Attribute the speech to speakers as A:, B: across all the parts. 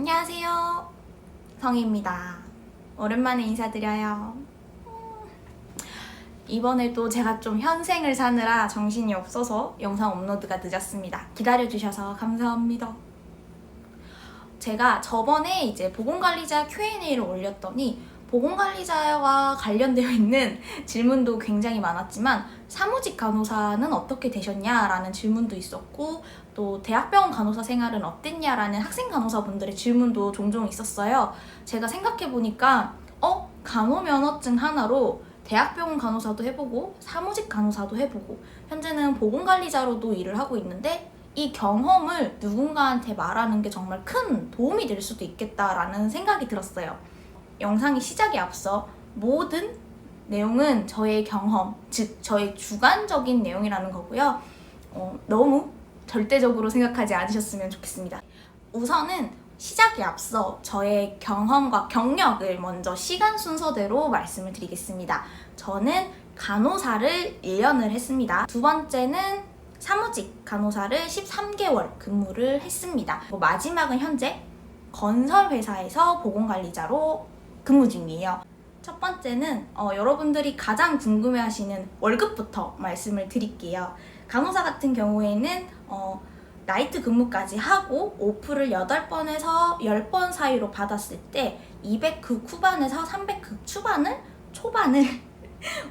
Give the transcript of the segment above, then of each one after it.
A: 안녕하세요. 성희입니다. 오랜만에 인사드려요. 이번에도 제가 좀 현생을 사느라 정신이 없어서 영상 업로드가 늦었습니다. 기다려주셔서 감사합니다. 제가 저번에 이제 보건관리자 Q&A를 올렸더니 보건관리자와 관련되어 있는 질문도 굉장히 많았지만 사무직 간호사는 어떻게 되셨냐라는 질문도 있었고 또 대학병원 간호사 생활은 어땠냐라는 학생 간호사분들의 질문도 종종 있었어요. 제가 생각해보니까 간호면허증 하나로 대학병원 간호사도 해보고 사무직 간호사도 해보고 현재는 보건관리자로도 일을 하고 있는데 이 경험을 누군가한테 말하는 게 정말 큰 도움이 될 수도 있겠다라는 생각이 들었어요. 영상이 시작에 앞서 모든 내용은 저의 경험, 즉 저의 주관적인 내용이라는 거고요. 너무 절대적으로 생각하지 않으셨으면 좋겠습니다. 우선은 시작에 앞서 저의 경험과 경력을 먼저 시간 순서대로 말씀을 드리겠습니다. 저는 간호사를 1년을 했습니다. 두 번째는 사무직 간호사를 13개월 근무를 했습니다. 마지막은 현재 건설회사에서 보건관리자로 근무 중이에요. 첫 번째는 여러분들이 가장 궁금해하시는 월급부터 말씀을 드릴게요. 간호사 같은 경우에는 나이트 근무까지 하고 오프를 8번에서 10번 사이로 받았을 때 200극 후반에서 300극 초반을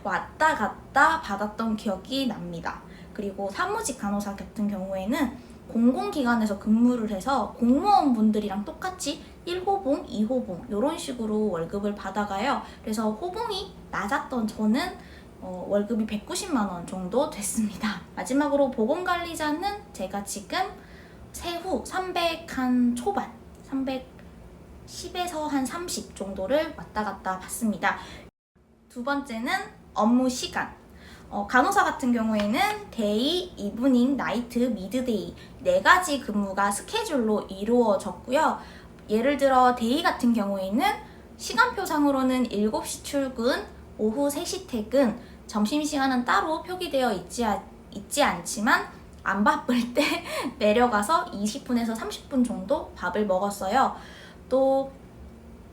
A: 왔다 갔다 받았던 기억이 납니다. 그리고 사무직 간호사 같은 경우에는 공공기관에서 근무를 해서 공무원분들이랑 똑같이 1호봉, 2호봉 이런 식으로 월급을 받아가요. 그래서 호봉이 낮았던 저는 월급이 190만 원 정도 됐습니다. 마지막으로 보건관리자는 제가 지금 세후 300 한 초반, 310에서 한 30 정도를 왔다 갔다 받습니다. 두 번째는 업무 시간. 간호사 같은 경우에는 데이, 이브닝, 나이트, 미드데이 4가지 근무가 스케줄로 이루어졌고요. 예를 들어 데이 같은 경우에는 시간표상으로는 7시 출근, 오후 3시 퇴근, 점심시간은 따로 표기되어 있지 않지만 안 바쁠 때 내려가서 20분에서 30분 정도 밥을 먹었어요. 또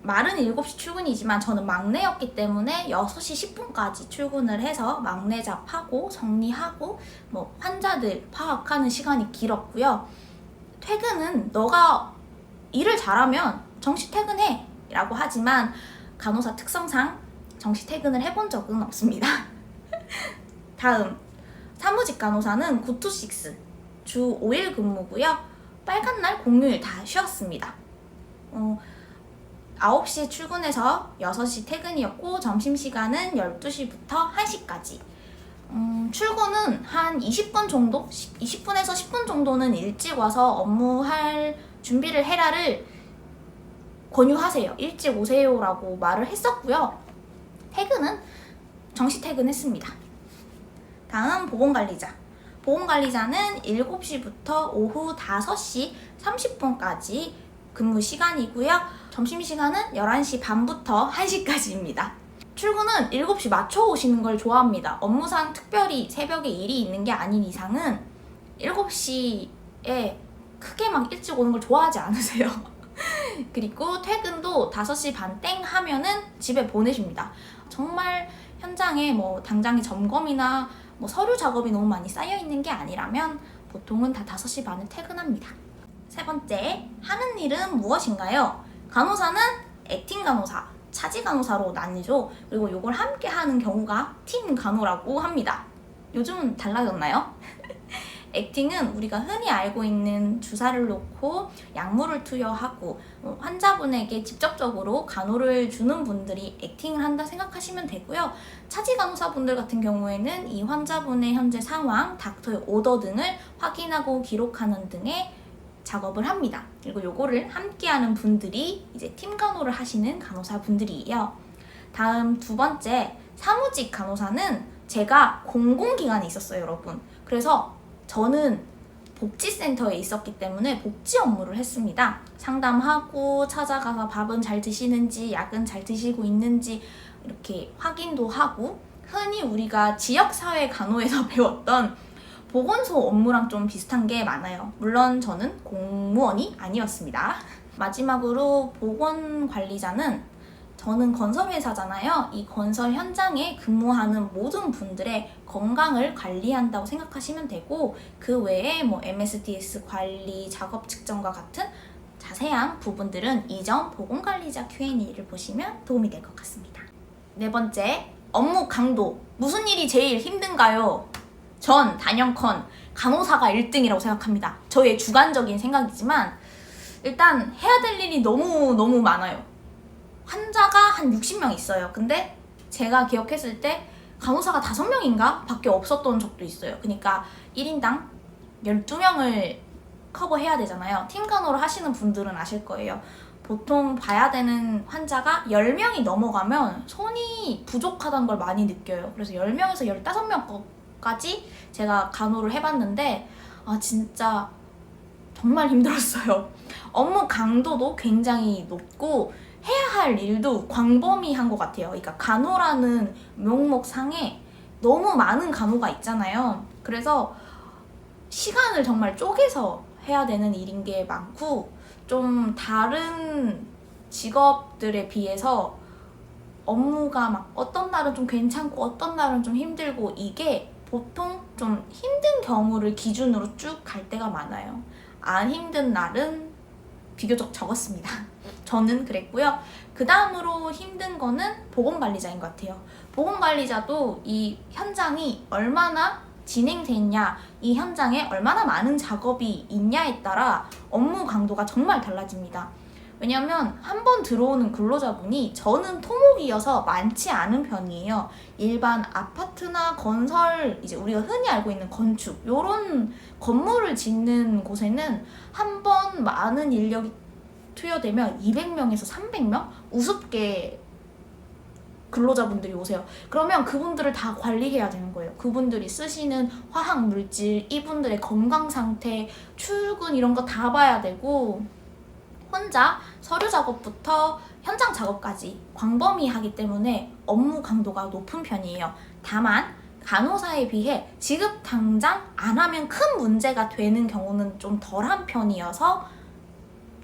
A: 말은 7시 출근이지만 저는 막내였기 때문에 6시 10분까지 출근을 해서 막내 잡하고 정리하고 환자들 파악하는 시간이 길었고요. 퇴근은 너가 일을 잘하면 정시 퇴근해 라고 하지만 간호사 특성상 정시 퇴근을 해본 적은 없습니다. 다음 사무직 간호사는 9to6 주 5일 근무고요. 빨간 날 공휴일 다 쉬었습니다. 9시에 출근해서 6시 퇴근이었고 점심시간은 12시부터 1시까지. 출근은 한 20분 정도? 20분에서 10분 정도는 일찍 와서 업무할 준비를 해라를 권유하세요. 일찍 오세요라고 말을 했었고요. 퇴근은 정시 퇴근했습니다. 다음 보건관리자. 보건관리자는 7시부터 오후 5시 30분까지 근무 시간이고요. 점심시간은 11시 반부터 1시까지입니다. 출근은 7시 맞춰 오시는 걸 좋아합니다. 업무상 특별히 새벽에 일이 있는 게 아닌 이상은 7시에 크게 막 일찍 오는 걸 좋아하지 않으세요. 그리고 퇴근도 5시 반 땡 하면은 집에 보내십니다. 정말 현장에 당장의 점검이나 서류 작업이 너무 많이 쌓여 있는 게 아니라면 보통은 다 5시 반에 퇴근합니다. 세 번째, 하는 일은 무엇인가요? 간호사는 액팅 간호사, 차지 간호사로 나뉘죠. 그리고 이걸 함께 하는 경우가 팀 간호라고 합니다. 요즘은 달라졌나요? 액팅은 우리가 흔히 알고 있는 주사를 놓고 약물을 투여하고 환자분에게 직접적으로 간호를 주는 분들이 액팅을 한다 생각하시면 되고요. 차지 간호사분들 같은 경우에는 이 환자분의 현재 상황, 닥터의 오더 등을 확인하고 기록하는 등의 작업을 합니다. 그리고 요거를 함께하는 분들이 이제 팀 간호를 하시는 간호사분들이에요. 다음 두 번째, 사무직 간호사는 제가 공공기관에 있었어요, 여러분. 그래서 저는 복지센터에 있었기 때문에 복지 업무를 했습니다. 상담하고 찾아가서 밥은 잘 드시는지, 약은 잘 드시고 있는지 이렇게 확인도 하고 흔히 우리가 지역사회 간호에서 배웠던 보건소 업무랑 좀 비슷한 게 많아요. 물론 저는 공무원이 아니었습니다. 마지막으로 보건관리자는 저는 건설회사잖아요. 이 건설 현장에 근무하는 모든 분들의 건강을 관리한다고 생각하시면 되고, 그 외에 뭐 MSDS 관리, 작업 측정과 같은 자세한 부분들은 이전 보건관리자 Q&A를 보시면 도움이 될 것 같습니다. 네 번째, 업무 강도. 무슨 일이 제일 힘든가요? 전 단연컨 간호사가 1등이라고 생각합니다. 저의 주관적인 생각이지만 일단 해야 될 일이 너무 많아요. 환자가 한 60명 있어요. 근데 제가 기억했을 때 간호사가 5명인가 밖에 없었던 적도 있어요. 그러니까 1인당 12명을 커버해야 되잖아요. 팀 간호를 하시는 분들은 아실 거예요. 보통 봐야 되는 환자가 10명이 넘어가면 손이 부족하다는 걸 많이 느껴요. 그래서 10명에서 15명까지 제가 간호를 해봤는데 진짜 정말 힘들었어요. 업무 강도도 굉장히 높고 해야 할 일도 광범위한 것 같아요. 그러니까 간호라는 명목상에 너무 많은 간호가 있잖아요. 그래서 시간을 정말 쪼개서 해야 되는 일인 게 많고, 좀 다른 직업들에 비해서 업무가 막 어떤 날은 좀 괜찮고 어떤 날은 좀 힘들고, 이게 보통 좀 힘든 경우를 기준으로 쭉 갈 때가 많아요. 안 힘든 날은 비교적 적었습니다. 저는 그랬고요. 그 다음으로 힘든 거는 보건관리자인 것 같아요. 보건관리자도 이 현장이 얼마나 진행됐냐, 이 현장에 얼마나 많은 작업이 있냐에 따라 업무 강도가 정말 달라집니다. 왜냐면 한 번 들어오는 근로자분이 저는 토목이어서 많지 않은 편이에요. 일반 아파트나 건설, 이제 우리가 흔히 알고 있는 건축, 요런 건물을 짓는 곳에는 한 번 많은 인력이 투여되면 200명에서 300명? 우습게 근로자분들이 오세요. 그러면 그분들을 다 관리해야 되는 거예요. 그분들이 쓰시는 화학 물질, 이분들의 건강 상태, 출근 이런 거 다 봐야 되고, 혼자 서류 작업부터 현장 작업까지 광범위하기 때문에 업무 강도가 높은 편이에요. 다만 간호사에 비해 지금 당장 안 하면 큰 문제가 되는 경우는 좀 덜한 편이어서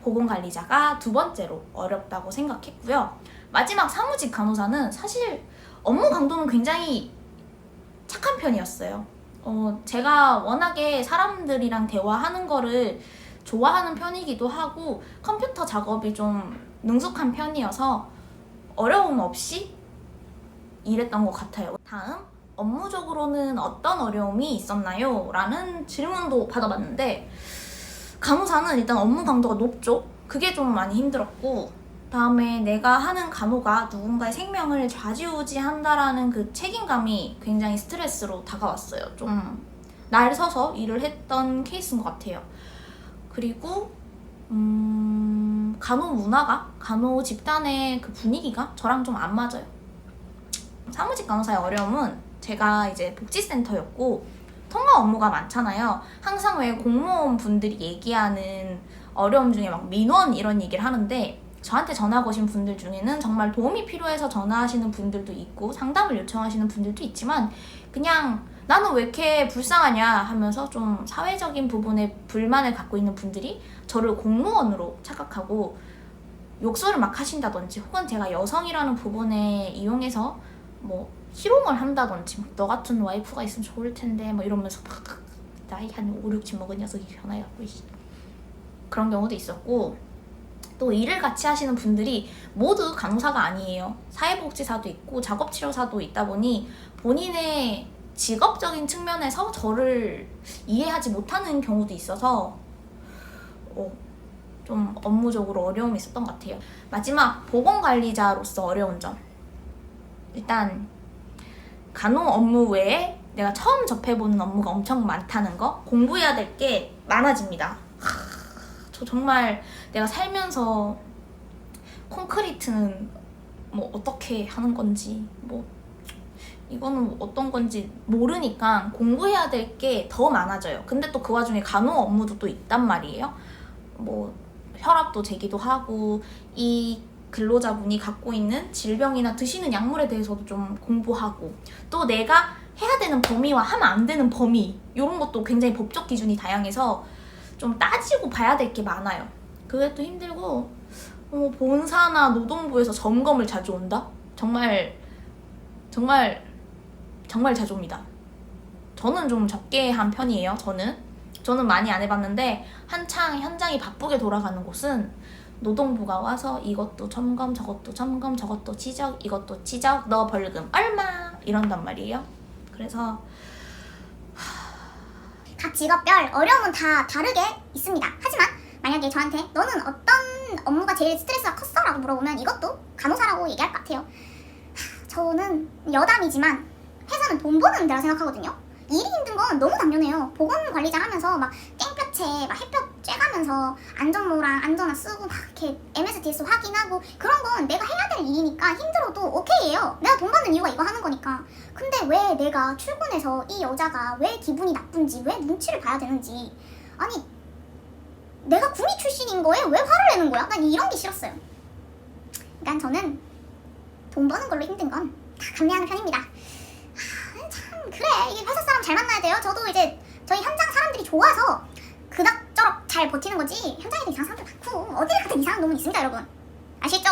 A: 보건관리자가 두 번째로 어렵다고 생각했고요. 마지막 사무직 간호사는 사실 업무 강도는 굉장히 착한 편이었어요. 제가 워낙에 사람들이랑 대화하는 거를 좋아하는 편이기도 하고 컴퓨터 작업이 좀 능숙한 편이어서 어려움 없이 일했던 것 같아요. 다음, 업무적으로는 어떤 어려움이 있었나요? 라는 질문도 받아봤는데, 간호사는 일단 업무 강도가 높죠. 그게 좀 많이 힘들었고, 다음에 내가 하는 간호가 누군가의 생명을 좌지우지한다라는 그 책임감이 굉장히 스트레스로 다가왔어요. 좀 날 서서 일을 했던 케이스인 것 같아요. 그리고 간호 문화가, 간호 집단의 그 분위기가 저랑 좀 안 맞아요. 사무직 간호사의 어려움은 제가 이제 복지센터였고 통화 업무가 많잖아요. 항상 왜 공무원 분들이 얘기하는 어려움 중에 막 민원 이런 얘기를 하는데, 저한테 전화 거신 분들 중에는 정말 도움이 필요해서 전화하시는 분들도 있고 상담을 요청하시는 분들도 있지만, 그냥 나는 왜 이렇게 불쌍하냐 하면서 좀 사회적인 부분에 불만을 갖고 있는 분들이 저를 공무원으로 착각하고 욕설을 막 하신다든지, 혹은 제가 여성이라는 부분에 이용해서 뭐 희롱을 한다든지, 너 같은 와이프가 있으면 좋을 텐데 뭐 이러면서 막 나이 한 5, 60 먹은 녀석이 전화해갖고 그런 경우도 있었고, 또 일을 같이 하시는 분들이 모두 간호사가 아니에요. 사회복지사도 있고 작업치료사도 있다 보니 본인의 직업적인 측면에서 저를 이해하지 못하는 경우도 있어서 좀 업무적으로 어려움이 있었던 것 같아요. 마지막, 보건관리자로서 어려운 점. 일단 간호 업무 외에 내가 처음 접해보는 업무가 엄청 많다는 거, 공부해야 될 게 많아집니다. 저 정말 내가 살면서 콘크리트는 뭐 어떻게 하는 건지, 뭐 이거는 어떤 건지 모르니까 공부해야 될 게 더 많아져요. 근데 또 그 와중에 간호 업무도 또 있단 말이에요. 뭐 혈압도 재기도 하고, 이 근로자분이 갖고 있는 질병이나 드시는 약물에 대해서도 좀 공부하고, 또 내가 해야 되는 범위와 하면 안 되는 범위, 이런 것도 굉장히 법적 기준이 다양해서 좀 따지고 봐야 될 게 많아요. 그게 또 힘들고 본사나 노동부에서 점검을 자주 온다? 정말 자주 옵니다. 저는 좀 적게 한 편이에요. 저는 많이 안 해봤는데 한창 현장이 바쁘게 돌아가는 곳은 노동부가 와서 이것도 점검, 저것도 점검, 저것도 지적, 이것도 지적, 너 벌금 얼마 이런단 말이에요. 그래서
B: 각 직업별 어려움은 다 다르게 있습니다. 하지만 만약에 저한테 너는 어떤 업무가 제일 스트레스가 컸어? 라고 물어보면 이것도 간호사라고 얘기할 것 같아요. 저는 여담이지만 회사는 돈 버는 데라 생각하거든요. 일이 힘든 건 너무 당연해요. 보건관리자 하면서 막 땡볕에 막 햇볕 쬐가면서 안전모랑 안전화 쓰고 막 이렇게 MSDS 확인하고 그런 건 내가 해야 될 일이니까 힘들어도 오케이예요. 내가 돈 받는 이유가 이거 하는 거니까. 근데 왜 내가 출근해서 이 여자가 왜 기분이 나쁜지, 왜 눈치를 봐야 되는지, 아니 내가 군인 출신인 거에 왜 화를 내는 거야? 난 이런 게 싫었어요. 그러니까 저는 돈 버는 걸로 힘든 건 다 감내하는 편입니다. 참 그래, 이게 회사 사람 잘 만나야 돼요. 저도 이제 저희 현장 사람들이 좋아서 그닥저럭 잘 버티는 거지, 현장에도 이상한 사람들 많고 어딜 가든 이상한 놈은 있습니다, 여러분. 아시죠?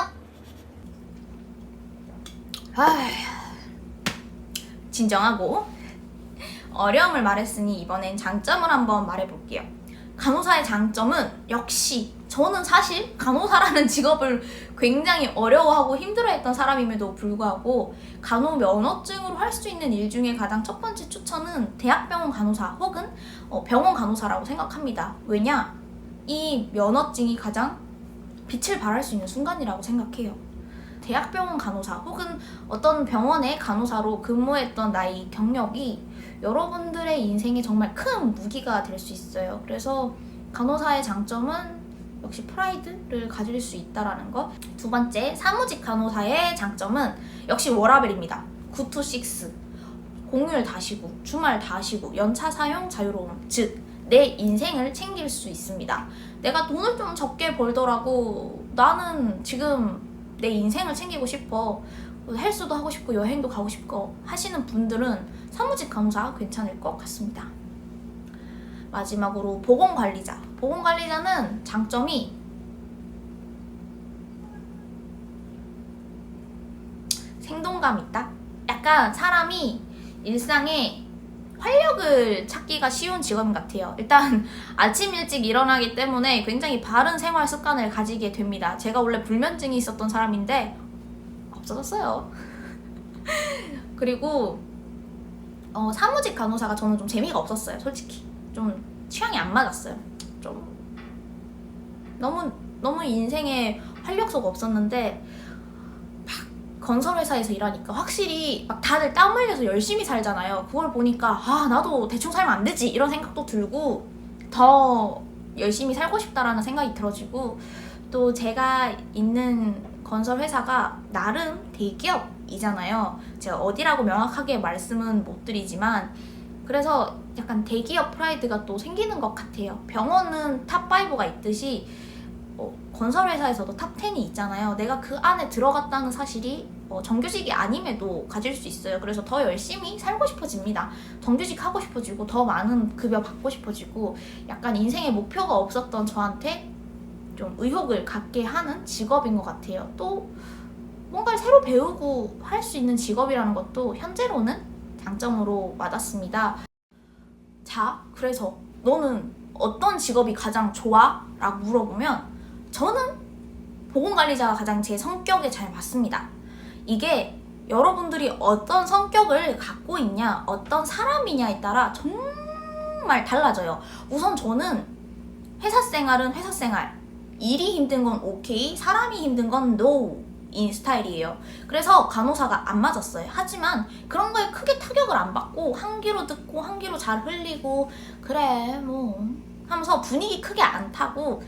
A: 진정하고 어려움을 말했으니 이번엔 장점을 한번 말해볼게요. 간호사의 장점은 역시 저는 사실 간호사라는 직업을 굉장히 어려워하고 힘들어했던 사람임에도 불구하고 간호 면허증으로 할 수 있는 일 중에 가장 첫 번째 추천은 대학병원 간호사 혹은 병원 간호사라고 생각합니다. 왜냐? 이 면허증이 가장 빛을 발할 수 있는 순간이라고 생각해요. 대학병원 간호사 혹은 어떤 병원의 간호사로 근무했던 나의 경력이 여러분들의 인생에 정말 큰 무기가 될 수 있어요. 그래서 간호사의 장점은 역시 프라이드를 가질 수 있다라는 거. 두 번째, 사무직 간호사의 장점은 역시 워라밸입니다. 9 to 6, 공휴일 다 쉬고 주말 다 쉬고 연차 사용 자유로움, 즉 내 인생을 챙길 수 있습니다. 내가 돈을 좀 적게 벌더라도 나는 지금 내 인생을 챙기고 싶어, 헬스도 하고 싶고 여행도 가고 싶고 하시는 분들은 사무직 간호사 괜찮을 것 같습니다. 마지막으로 보건관리자. 보건관리자는 장점이 생동감 있다? 약간 사람이 일상에 활력을 찾기가 쉬운 직업 같아요. 일단 아침 일찍 일어나기 때문에 굉장히 바른 생활 습관을 가지게 됩니다. 제가 원래 불면증이 있었던 사람인데 없어졌어요. 그리고 사무직 간호사가 저는 좀 재미가 없었어요. 솔직히 좀 취향이 안 맞았어요. 좀 너무 인생에 활력소가 없었는데 건설회사에서 일하니까 확실히 막 다들 땀 흘려서 열심히 살잖아요. 그걸 보니까 나도 대충 살면 안 되지 이런 생각도 들고 더 열심히 살고 싶다라는 생각이 들어지고, 또 제가 있는 건설회사가 나름 대기업이잖아요. 제가 어디라고 명확하게 말씀은 못 드리지만 그래서 약간 대기업 프라이드가 또 생기는 것 같아요. 병원은 탑5가 있듯이 건설회사에서도 탑10이 있잖아요. 내가 그 안에 들어갔다는 사실이 정규직이 아님에도 가질 수 있어요. 그래서 더 열심히 살고 싶어집니다. 정규직 하고 싶어지고 더 많은 급여 받고 싶어지고, 약간 인생의 목표가 없었던 저한테 좀 의욕을 갖게 하는 직업인 것 같아요. 또 뭔가를 새로 배우고 할 수 있는 직업이라는 것도 현재로는 장점으로 와닿습니다. 자, 그래서 너는 어떤 직업이 가장 좋아? 라고 물어보면 저는 보건관리자가 가장 제 성격에 잘 맞습니다. 이게 여러분들이 어떤 성격을 갖고 있냐, 어떤 사람이냐에 따라 정말 달라져요. 우선 저는 회사 생활은 회사 생활, 일이 힘든 건 오케이, 사람이 힘든 건 노 인 스타일이에요. 그래서 간호사가 안 맞았어요. 하지만 그런 거에 크게 타격을 안 받고 한 귀로 듣고 한 귀로 잘 흘리고 그래 뭐 하면서 분위기 크게 안 타고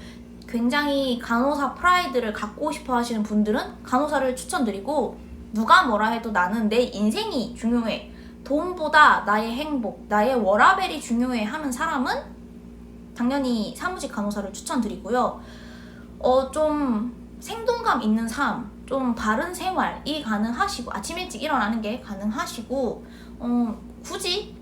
A: 굉장히 간호사 프라이드를 갖고 싶어 하시는 분들은 간호사를 추천드리고, 누가 뭐라 해도 나는 내 인생이 중요해, 돈보다 나의 행복, 나의 워라밸이 중요해 하는 사람은 당연히 사무직 간호사를 추천드리고요. 좀 생동감 있는 삶, 좀 바른 생활이 가능하시고 아침 일찍 일어나는 게 가능하시고 굳이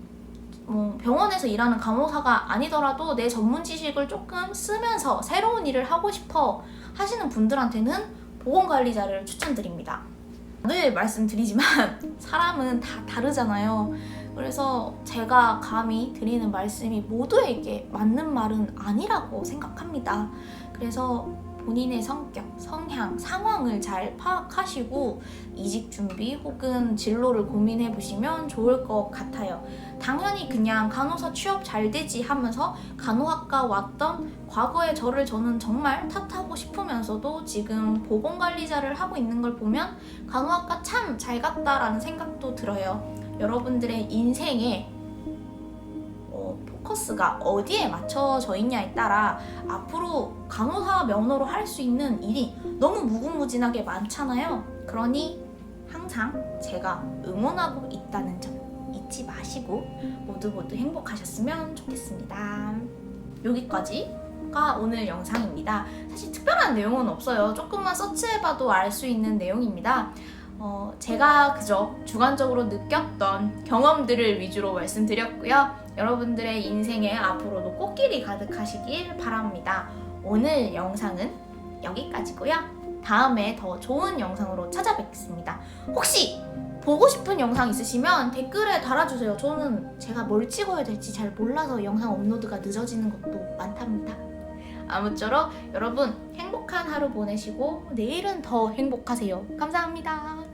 A: 병원에서 일하는 간호사가 아니더라도 내 전문 지식을 조금 쓰면서 새로운 일을 하고 싶어 하시는 분들한테는 보건관리자를 추천드립니다. 늘 말씀드리지만 사람은 다 다르잖아요. 그래서 제가 감히 드리는 말씀이 모두에게 맞는 말은 아니라고 생각합니다. 그래서 본인의 성격, 성향, 상황을 잘 파악하시고 이직 준비 혹은 진로를 고민해 보시면 좋을 것 같아요. 당연히 그냥 간호사 취업 잘 되지 하면서 간호학과 왔던 과거의 저는 정말 탓하고 싶으면서도 지금 보건관리자를 하고 있는 걸 보면 간호학과 참 잘 갔다라는 생각도 들어요. 여러분들의 인생에 포커스가 어디에 맞춰져 있냐에 따라 앞으로 간호사 면허로 할 수 있는 일이 너무 무궁무진하게 많잖아요. 그러니 항상 제가 응원하고 있다는 점 잊지 마시고 모두 행복하셨으면 좋겠습니다. 여기까지가 오늘 영상입니다. 사실 특별한 내용은 없어요. 조금만 서치해봐도 알 수 있는 내용입니다. 제가 그저 주관적으로 느꼈던 경험들을 위주로 말씀드렸고요. 여러분들의 인생에 앞으로도 꽃길이 가득하시길 바랍니다. 오늘 영상은 여기까지고요. 다음에 더 좋은 영상으로 찾아뵙겠습니다. 혹시 보고 싶은 영상 있으시면 댓글에 달아주세요. 저는 제가 뭘 찍어야 될지 잘 몰라서 영상 업로드가 늦어지는 것도 많답니다. 아무쪼록 여러분 행복한 하루 보내시고 내일은 더 행복하세요. 감사합니다.